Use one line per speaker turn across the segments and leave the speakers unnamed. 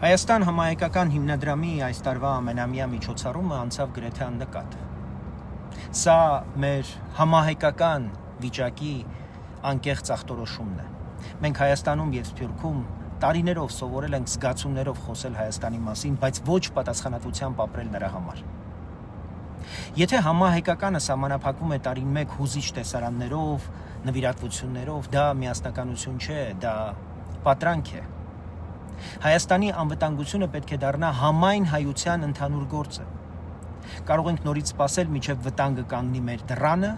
Հայաստան համահայկական հիմնադրամի այս տարվա ամենամյա միջոցառումը անցավ գրեթե աննկատ։ Սա մեր համահայկական վիճակի անկեղծ ախտորոշումն է։ Մենք Հայաստանում և Սփյուռքում տարիներով սովորել ենք զգացումներով խոսել Հայաստանի մասին, բայց ոչ պատասխանատվությամբ ապրել նրա համար։ Եթե համահայկականը սահմանափակվում է տարին մեկ հուզիչ տեսարաններով, նվիրատվություններով, դա միասնականություն չէ, դա պատրանք է։ Հայաստանի անվտանգությունը պետք է դառնա համայն հայության ընդհանուր գործը։ Կարող ենք նորից սպասել, մինչև վտանգը կանգնի մեր դռանը,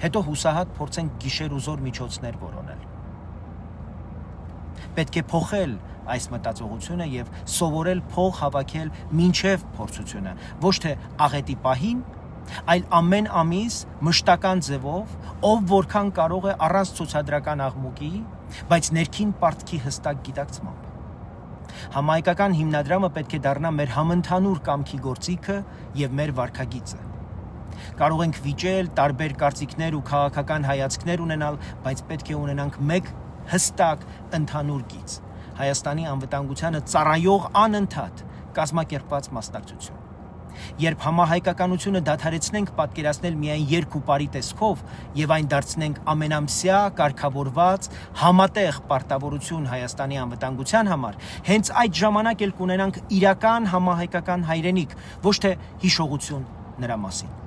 հետո հուսահատ փորձենք գիշեր ու զօր միջոցներ որոնել։ Պետք է փոխել այս մտածողությունը և սովորել փող հավաքել մինչև փորձությունը, ոչ թե աղետի պահին, այլ ամեն ամիս մշտական ձևով, ով որքան կարող է առանց ցուցադրական աղմուկի, բայց ներքին պարտքի հստակ գիտակցմամբ։ Համահայկական հիմնադրամը պետք է դառնա մեր համընդհանուր կամքի գործիքը և մեր վարքագիծը։ Կարող ենք վիճել, տարբեր կարծիքներ ու քաղաքական հայացքներ ունենալ, բայց պետք է ունենանք մեկ հստակ ընդհանուր գիծ՝ Հայաստանի անվտանգությանը ծառայող անընդհատ կազմակերպված մասնակցություն։ Երբ համահայկականությունը դադարեցնենք պատկերացնել միայն երգ ու պարի տեսքով և այն դարձնենք ամենամսյա կարգավորված համատեղ պարտավորություն Հայաստանի անվտանգության համար, հենց այդ ժամանակ էլ կունենանք իրական համահայկական հայրենիք, ոչ թե հիշողություն նրա մասին։